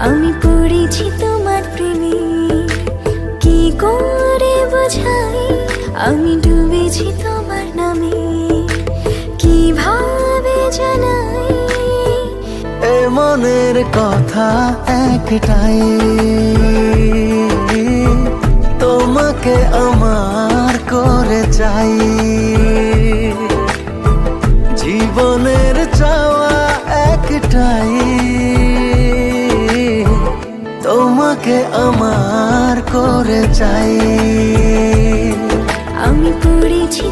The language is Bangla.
আমি পড়েছি তোমার প্রেমে, কি করে বোঝাই আমি ডুবেছি তোমার নামে, কিভাবে জানাই এ মনের কথা একটাই, তোমাকে আমার করে চাই। জীবনের চাওয়া একটাই, তোমাকে আমার করে চাই। আমি পড়েছি